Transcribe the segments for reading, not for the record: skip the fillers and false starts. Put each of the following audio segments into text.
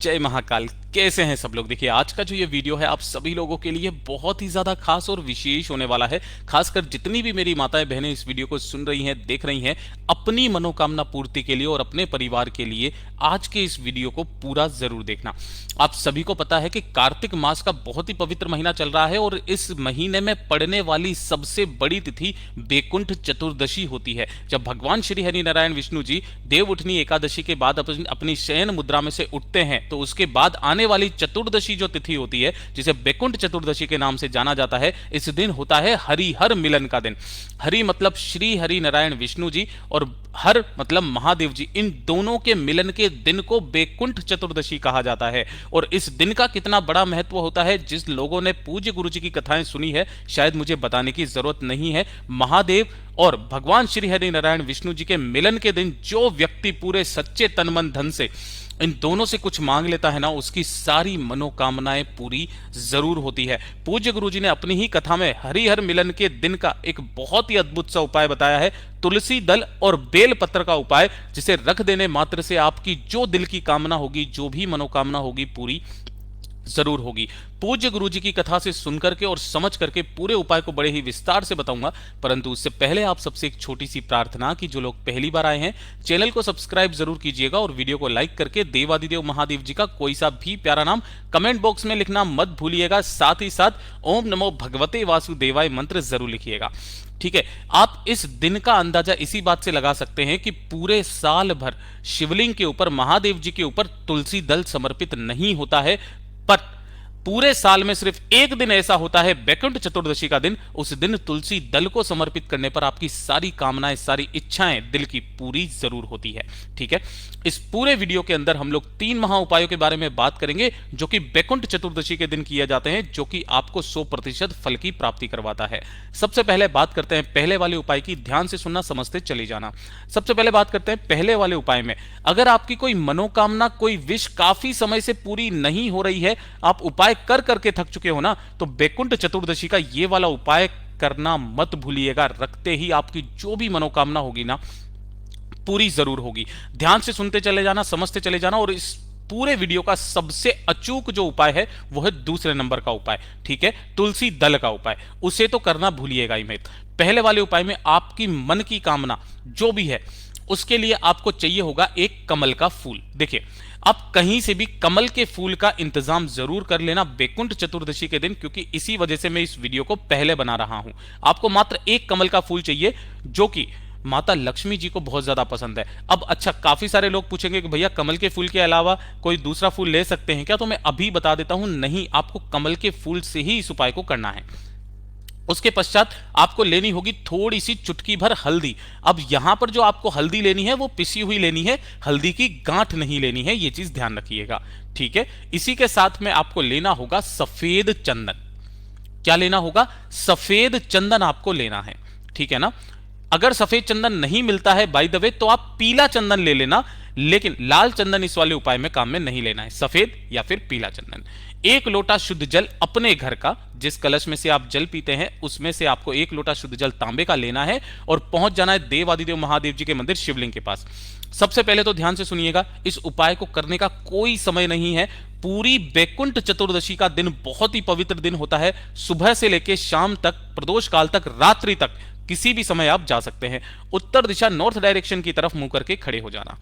जय महाकाल। कैसे हैं सब लोग। देखिए आज का जो ये वीडियो है आप सभी लोगों के लिए बहुत ही ज्यादा खास और विशेष होने वाला है। खासकर जितनी भी मेरी माताएं बहनें इस वीडियो को सुन रही हैं, देख रही हैं, अपनी मनोकामना पूर्ति के लिए और अपने परिवार के लिए आज के इस वीडियो को पूरा जरूर देखना। आप सभी को पता है कि कार्तिक मास का बहुत ही पवित्र महीना चल रहा है और इस महीने में पड़ने वाली सबसे बड़ी तिथि बैकुंठ चतुर्दशी होती है, जब भगवान श्री हरि नारायण विष्णु जी देव उठनी एकादशी के बाद अपनी शयन मुद्रा में से उठते हैं, तो उसके बाद आने वाली चतुर्दशी जो तिथि होती है, जिसे बैकुंठ चतुर्दशी के नाम से जाना जाता है, इस दिन होता है हरिहर मिलन का दिन। हरि मतलब श्री हरि नारायण विष्णु जी और हर मतलब महादेव जी, इन दोनों के मिलन के दिन को बैकुंठ चतुर्दशी कहा जाता है। और इस दिन का कितना बड़ा महत्व होता है, जिस लोगों ने पूज्य गुरु जी की कथाएं सुनी है शायद मुझे बताने की जरूरत नहीं है। महादेव और भगवान श्री हरि नारायण विष्णु जी के मिलन के दिन जो व्यक्ति पूरे सच्चे तन मन धन से इन दोनों से कुछ मांग लेता है ना, उसकी सारी मनोकामनाएं पूरी जरूर होती है। पूज्य गुरु जी ने अपनी ही कथा में हरिहर मिलन के दिन का एक बहुत ही अद्भुत सा उपाय बताया है, तुलसी दल और बेल पत्र का उपाय, जिसे रख देने मात्र से आपकी जो दिल की कामना होगी, जो भी मनोकामना होगी, पूरी जरूर होगी। पूज्य गुरु जी की कथा से सुनकर के और समझ करके पूरे उपाय को बड़े ही विस्तार से बताऊंगा, परंतु उससे पहले आप सबसे एक छोटी सी प्रार्थना कि जो लोग पहली बार आए हैं चैनल को सब्सक्राइब जरूर कीजिएगा और वीडियो को लाइक करके देवादिदेव महादेव जी का कोई सा भी प्यारा नाम कमेंट बॉक्स में लिखना मत भूलिएगा। साथ ही साथ ओम नमो भगवते वासुदेवाय मंत्र जरूर लिखिएगा। ठीक है, आप इस दिन का अंदाजा इसी बात से लगा सकते हैं कि पूरे साल भर शिवलिंग के ऊपर, महादेव जी के ऊपर तुलसी दल समर्पित नहीं होता है, पर पूरे साल में सिर्फ एक दिन ऐसा होता है, बैकुंठ चतुर्दशी का दिन। उस दिन तुलसी दल को समर्पित करने पर आपकी सारी कामनाएं, सारी इच्छाएं दिल की पूरी जरूर होती है। ठीक है, इस पूरे वीडियो के अंदर हम लोग 3 महा उपायों के बारे में बात करेंगे जो कि बैकुंठ चतुर्दशी के दिन किए जाते हैं, जो कि आपको 100% फल की प्राप्ति करवाता है। सबसे पहले बात करते हैं पहले वाले उपाय की। ध्यान से सुनना, समझते चले जाना। सबसे पहले बात करते हैं पहले वाले उपाय में। अगर आपकी कोई मनोकामना, कोई विश काफी समय से पूरी नहीं हो रही है, आप उपाय कर करके थक चुके हो ना, तो बैकुंठ चतुर्दशी का ये वाला उपाय करना मत भूलिएगा। रखते ही आपकी जो भी मनोकामना होगी ना, पूरी जरूर होगी। ध्यान से सुनते चले जाना, समझते चले जाना। और इस पूरे वीडियो का सबसे अचूक जो उपाय है वो है दूसरे नंबर का उपाय। ठीक है, तुलसी दल का उपाय, उसे तो करना भूलिएगा ही मत। पहले वाले उपाय में आपकी मन की कामना जो भी है, उसके लिए आपको चाहिए होगा एक कमल का फूल। देखिए, आप कहीं से भी कमल के फूल का इंतजाम जरूर कर लेना बैकुंठ चतुर्दशी के दिन, क्योंकि इसी वजह से मैं इस वीडियो को पहले बना रहा हूं। आपको मात्र एक कमल का फूल चाहिए, जो कि माता लक्ष्मी जी को बहुत ज्यादा पसंद है। अब अच्छा, काफी सारे लोग पूछेंगे कि भैया कमल के फूल के अलावा कोई दूसरा फूल ले सकते हैं क्या? तो मैं अभी बता देता हूं, नहीं, आपको कमल के फूल से ही इस उपाय को करना है। उसके पश्चात आपको लेनी होगी थोड़ी सी चुटकी भर हल्दी। अब यहां पर जो आपको हल्दी लेनी है वो पिसी हुई लेनी है, हल्दी की गांठ नहीं लेनी है, ये चीज ध्यान रखिएगा। ठीक है, इसी के साथ में आपको लेना होगा सफेद चंदन। क्या लेना होगा? सफेद चंदन आपको लेना है। ठीक है ना। अगर सफेद चंदन नहीं मिलता है बाय द वे, तो आप पीला चंदन ले लेना, लेकिन लाल चंदन इस वाले उपाय में काम में नहीं लेना है। सफेद या फिर पीला चंदन। 1 लोटा शुद्ध जल अपने घर का, जिस कलश में से आप जल पीते हैं उसमें से आपको 1 लोटा शुद्ध जल तांबे का लेना है और पहुंच जाना है देवादिदेव महादेव जी के मंदिर शिवलिंग के पास। सबसे पहले तो ध्यान से सुनिएगा, इस उपाय को करने का कोई समय नहीं है। पूरी बैकुंठ चतुर्दशी का दिन बहुत ही पवित्र दिन होता है। सुबह से लेकर शाम तक, प्रदोष काल तक, रात्रि तक, किसी भी समय आप जा सकते हैं। उत्तर दिशा, नॉर्थ डायरेक्शन की तरफ मुंह करके खड़े हो जाना।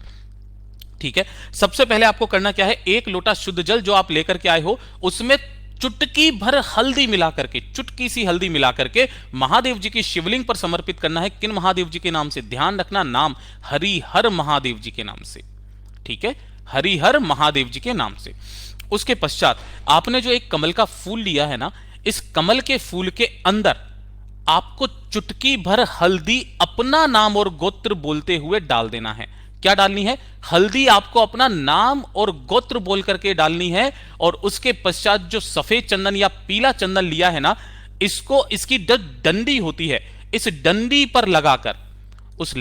ठीक है, सबसे पहले आपको करना क्या है, 1 लोटा शुद्ध जल जो आप लेकर के आए हो उसमें चुटकी भर हल्दी मिला करके, चुटकी सी हल्दी मिला करके महादेव जी की शिवलिंग पर समर्पित करना है। किन महादेव जी के नाम से? ध्यान रखना, नाम हरिहर महादेव जी के नाम से। ठीक है, हरिहर महादेव जी के नाम से। उसके पश्चात आपने जो एक कमल का फूल लिया है ना, इस कमल के फूल के अंदर आपको चुटकी भर हल्दी अपना नाम और गोत्र बोलते हुए डाल देना है। क्या डालनी है? हल्दी आपको अपना नाम और गोत्र बोल करके डालनी है। और उसके पश्चात जो सफेद चंदन या पीला चंदन लिया है ना, इसको, इसकी डंडी होती है, इस डंडी पर लगाकर उस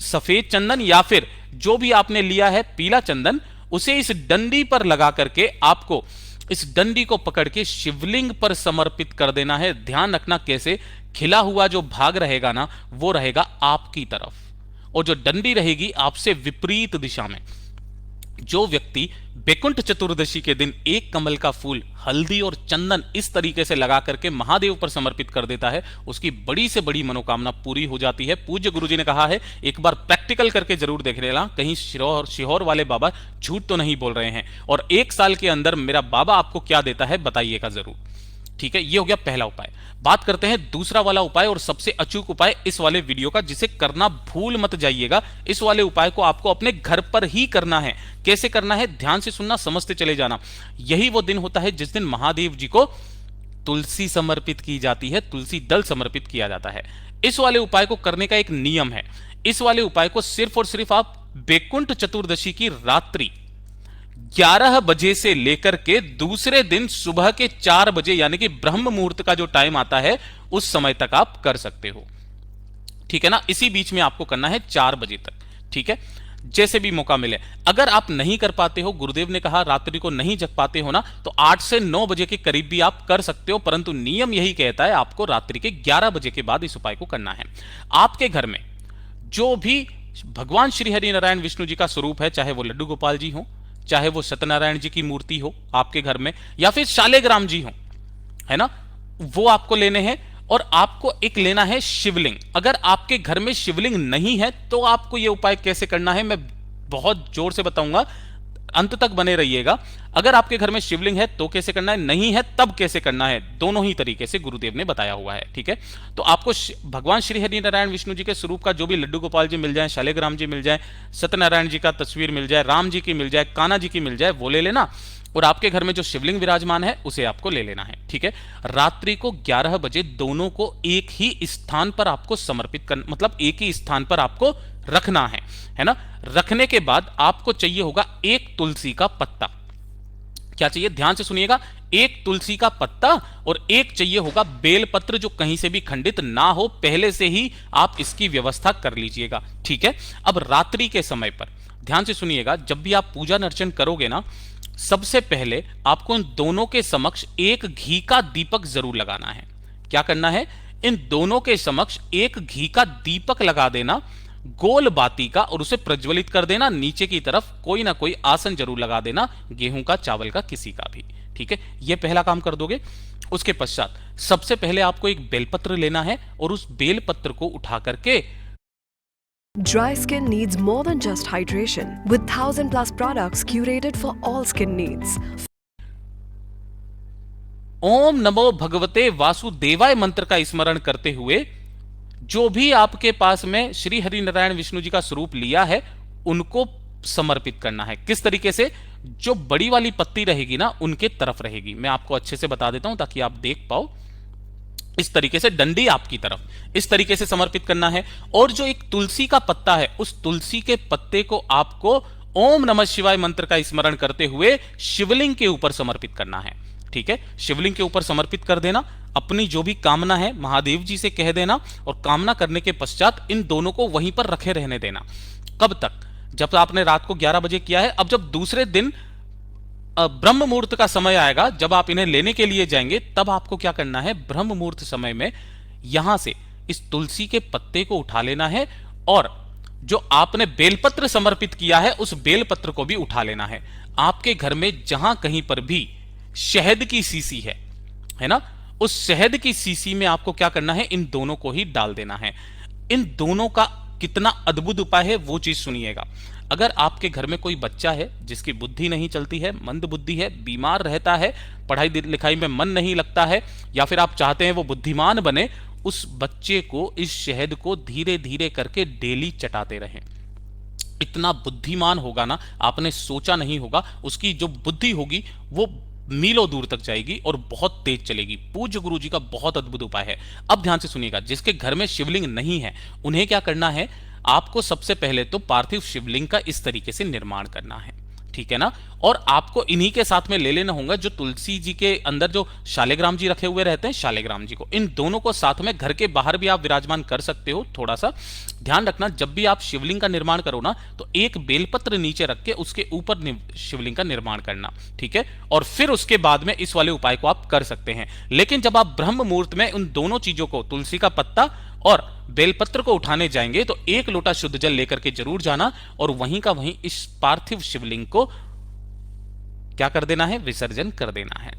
सफेद चंदन या फिर जो भी आपने लिया है पीला चंदन, उसे इस डंडी पर लगा करके आपको इस डंडी को पकड़ के शिवलिंग पर समर्पित कर देना है। ध्यान रखना कैसे, खिला हुआ जो भाग रहेगा ना, वो रहेगा आपकी तरफ, और जो डंडी रहेगी आपसे विपरीत दिशा में। जो व्यक्ति बैकुंठ चतुर्दशी के दिन एक कमल का फूल हल्दी और चंदन इस तरीके से लगा करके महादेव पर समर्पित कर देता है, उसकी बड़ी से बड़ी मनोकामना पूरी हो जाती है। पूज्य गुरुजी ने कहा है एक बार प्रैक्टिकल करके जरूर देख लेना, कहीं शिहोर वाले बाबा झूठ तो नहीं बोल रहे हैं। और 1 साल के अंदर मेरा बाबा आपको क्या देता है बताइएगा जरूर। ठीक है, ये हो गया पहला उपाय। बात करते हैं दूसरा वाला उपाय और सबसे अचूक उपाय इस वाले वीडियो का, जिसे करना भूल मत जाइएगा। इस वाले उपाय को आपको अपने घर पर ही करना है। कैसे करना है ध्यान से सुनना, समझते चले जाना। यही वो दिन होता है जिस दिन महादेव जी को तुलसी समर्पित की जाती है, तुलसी दल समर्पित किया जाता है। इस वाले उपाय को करने का एक नियम है। इस वाले उपाय को सिर्फ और सिर्फ आप बैकुंठ चतुर्दशी की रात्रि 11 बजे से लेकर के दूसरे दिन सुबह के 4 बजे यानी कि ब्रह्म मुहूर्त का जो टाइम आता है उस समय तक आप कर सकते हो। ठीक है ना, इसी बीच में आपको करना है 4 बजे तक। ठीक है, जैसे भी मौका मिले। अगर आप नहीं कर पाते हो, गुरुदेव ने कहा रात्रि को नहीं जग पाते हो ना, तो 8 से 9 बजे के करीब भी आप कर सकते हो, परंतु नियम यही कहता है आपको रात्रि के 11 बजे के बाद इस उपाय को करना है। आपके घर में जो भी भगवान श्री हरि नारायण विष्णु जी का स्वरूप है, चाहे वो लड्डू गोपाल जी हो, चाहे वो सत्यनारायण जी की मूर्ति हो आपके घर में, या फिर शालिग्राम जी हो, है ना, वो आपको लेने हैं। और आपको एक लेना है शिवलिंग। अगर आपके घर में शिवलिंग नहीं है तो आपको यह उपाय कैसे करना है मैं बहुत जोर से बताऊंगा, अंत तक बने रहिएगा। अगर आपके घर में शिवलिंग है तो कैसे करना है, नहीं है तब कैसे करना है, दोनों ही तरीके से गुरुदेव ने बताया हुआ है। ठीक है, तो आपको भगवान श्री हरि नारायण विष्णु जी के स्वरूप का जो भी लड्डू गोपाल जी मिल जाए, शालिग्राम जी मिल जाए, सत्यनारायण जी का तस्वीर मिल जाए, राम जी की मिल जाए, कान्हा जी की मिल जाए, वो ले लेना। और आपके घर में जो शिवलिंग विराजमान है उसे आपको ले लेना है। ठीक है, रात्रि को 11 बजे दोनों को एक ही स्थान पर आपको समर्पित करना, मतलब एक ही स्थान पर आपको रखना है ना। रखने के बाद आपको चाहिए होगा एक तुलसी का पत्ता। क्या चाहिए ध्यान से सुनिएगा, एक तुलसी का पत्ता और एक चाहिए होगा बेलपत्र, जो कहीं से भी खंडित ना हो, पहले से ही आप इसकी व्यवस्था कर लीजिएगा। ठीक है, अब रात्रि के समय पर ध्यान से सुनिएगा, जब भी आप पूजा अर्चन करोगे ना, सबसे पहले आपको इन दोनों के समक्ष एक घी का दीपक जरूर लगाना है। क्या करना है, इन दोनों के समक्ष एक घी का दीपक लगा देना, गोल बाती का, और उसे प्रज्वलित कर देना। नीचे की तरफ कोई ना कोई आसन जरूर लगा देना, गेहूं का, चावल का, किसी का भी। ठीक है, यह पहला काम कर दोगे। उसके पश्चात सबसे पहले आपको एक बेलपत्र लेना है और उस बेलपत्र को उठा करके Dry skin needs more than just hydration, with 1000+ products curated for all skin needs. ओम नमो भगवते वासुदेवाय मंत्र का स्मरण करते हुए जो भी आपके पास में श्री हरि नारायण विष्णु जी का स्वरूप लिया है उनको समर्पित करना है। किस तरीके से, जो बड़ी वाली पत्ती रहेगी ना उनके तरफ रहेगी। मैं आपको अच्छे से बता देता हूं ताकि आप देख पाओ। इस तरीके से डंडी आपकी तरफ, इस तरीके से समर्पित करना है। और जो एक तुलसी का पत्ता है, उस तुलसी के पत्ते को आपको ओम नमः शिवाय मंत्र का स्मरण करते हुए शिवलिंग के ऊपर समर्पित करना है। ठीक है, शिवलिंग के ऊपर समर्पित कर देना। अपनी जो भी कामना है महादेव जी से कह देना, और कामना करने के पश्चात इन दोनों को वहीं पर रखे रहने देना। कब तक, जब आपने रात को 11 बजे किया है, अब जब दूसरे दिन ब्रह्म मुहूर्त का समय आएगा, जब आप इन्हें लेने के लिए जाएंगे, तब आपको क्या करना है, ब्रह्म मुहूर्त समय में यहां से इस तुलसी के पत्ते को उठा लेना है, और जो आपने बेलपत्र समर्पित किया है उस बेलपत्र को भी उठा लेना है। आपके घर में जहां कहीं पर भी शहद की सीसी है ना, उस शहद की सीसी में आपको क्या करना है, इन दोनों को ही डाल देना है। इन दोनों का कितना अद्भुत उपाय है वो चीज सुनिएगा। अगर आपके घर में कोई बच्चा है जिसकी बुद्धि नहीं चलती है, मंद बुद्धि है, बीमार रहता है, पढ़ाई लिखाई में मन नहीं लगता है, या फिर आप चाहते हैं वो बुद्धिमान बने, उस बच्चे को इस शहद को धीरे धीरे करके डेली चटाते रहें। इतना बुद्धिमान होगा ना, आपने सोचा नहीं होगा। उसकी जो बुद्धि होगी वो मीलों दूर तक जाएगी और बहुत तेज चलेगी। पूज्य गुरु जी का बहुत अद्भुत उपाय है। अब ध्यान से सुनिएगा, जिसके घर में शिवलिंग नहीं है उन्हें क्या करना है, आपको सबसे पहले तो पार्थिव शिवलिंग का इस तरीके से निर्माण करना है। ठीक है ना, और आपको इन्हीं के साथ में ले लेना होगा जो तुलसी जी के अंदर जो शालिग्राम जी रखे हुए रहते हैं, शालिग्राम जी को, इन दोनों को साथ में घर के बाहर भी आप विराजमान कर सकते हो। थोड़ा सा ध्यान रखना, जब भी आप शिवलिंग का निर्माण करो ना, तो एक बेलपत्र नीचे रख के उसके ऊपर शिवलिंग का निर्माण करना, ठीक है। और फिर उसके बाद में इस वाले उपाय को आप कर सकते हैं। लेकिन जब आप ब्रह्म मुहूर्त में उन दोनों चीजों को, तुलसी का पत्ता और बेलपत्र को उठाने जाएंगे, तो एक लोटा शुद्ध जल लेकर के जरूर जाना और वहीं का वहीं इस पार्थिव शिवलिंग को क्या कर देना है, विसर्जन कर देना है।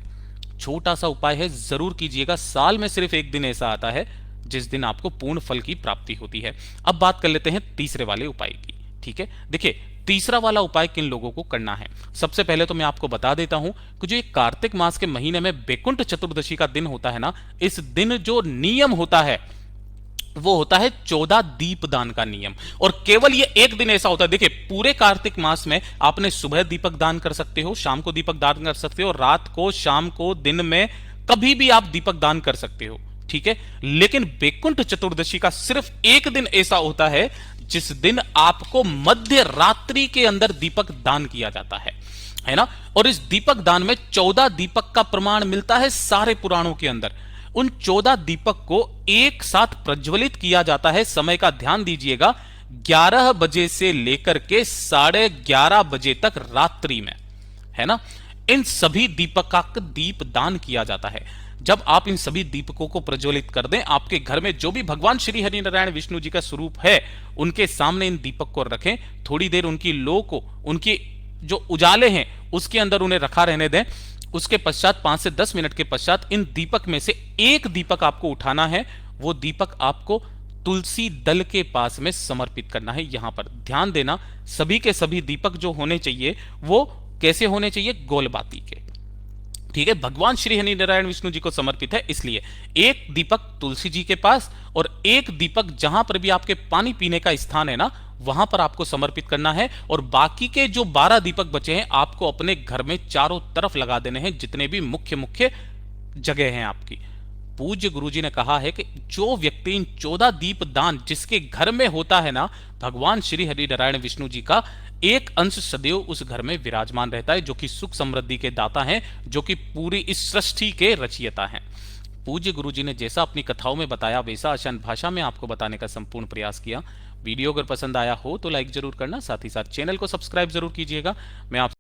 छोटा सा उपाय है, जरूर कीजिएगा। साल में सिर्फ एक दिन ऐसा आता है जिस दिन आपको पूर्ण फल की प्राप्ति होती है। अब बात कर लेते हैं तीसरे वाले उपाय की, ठीक है। देखिए, तीसरा वाला उपाय किन लोगों को करना है, सबसे पहले तो मैं आपको बता देता हूं कि जो ये कार्तिक मास के महीने में बैकुंठ चतुर्दशी का दिन होता है ना, इस दिन जो नियम होता है वो होता है 14 दीपदान का नियम। और केवल ये एक दिन ऐसा होता है, देखिए पूरे कार्तिक मास में आपने सुबह दीपक दान कर सकते हो, शाम को दीपक दान कर सकते हो, रात को, शाम को, दिन में कभी भी आप दीपक दान कर सकते हो, ठीक है। लेकिन बैकुंठ चतुर्दशी का सिर्फ एक दिन ऐसा होता है जिस दिन आपको मध्य रात्रि के अंदर दीपक दान किया जाता है ना। और इस दीपक दान में 14 दीपक का प्रमाण मिलता है सारे पुराणों के अंदर। उन 14 दीपक को एक साथ प्रज्वलित किया जाता है। समय का ध्यान दीजिएगा, 11 बजे से लेकर के 11:30 बजे तक रात्रि में, है ना। इन सभी दीपक का दीप दान किया जाता है। जब आप इन सभी दीपकों को प्रज्वलित कर दें, आपके घर में जो भी भगवान श्री हरि नारायण विष्णु जी का स्वरूप है, उनके सामने इन दीपक को रखें। थोड़ी देर उनकी लो को, उनकी जो उजाले हैं उसके अंदर उन्हें रखा रहने दें। उसके पश्चात 5 से 10 मिनट के पश्चात इन दीपक में से एक दीपक आपको उठाना है। वो दीपक आपको तुलसी दल के पास में समर्पित करना है। यहां पर ध्यान देना, सभी के सभी दीपक जो होने चाहिए वो कैसे होने चाहिए, गोलबाती के, ठीक है। भगवान श्री हरि नारायण विष्णु जी को समर्पित है, इसलिए एक दीपक तुलसी जी के पास और एक दीपक जहां पर भी आपके पानी पीने का स्थान है ना, वहां पर आपको समर्पित करना है। और बाकी के जो 12 दीपक बचे हैं आपको अपने घर में चारों तरफ लगा देने हैं, जितने भी मुख्य मुख्य जगह हैं आपकी। पूज्य गुरुजी ने कहा है कि जो व्यक्ति इन 14 दीप दान जिसके घर में होता है ना, भगवान श्री हरि नारायण विष्णु जी का एक अंश सदैव उस घर में विराजमान रहता है, जो कि सुख समृद्धि के दाता हैं, जो कि पूरी इस सृष्टि के रचयिता हैं। पूज्य गुरुजी ने जैसा अपनी कथाओं में बताया, वैसा आसान भाषा में आपको बताने का संपूर्ण प्रयास किया। वीडियो अगर पसंद आया हो तो लाइक जरूर करना, साथ ही साथ चैनल को सब्सक्राइब जरूर कीजिएगा। मैं आप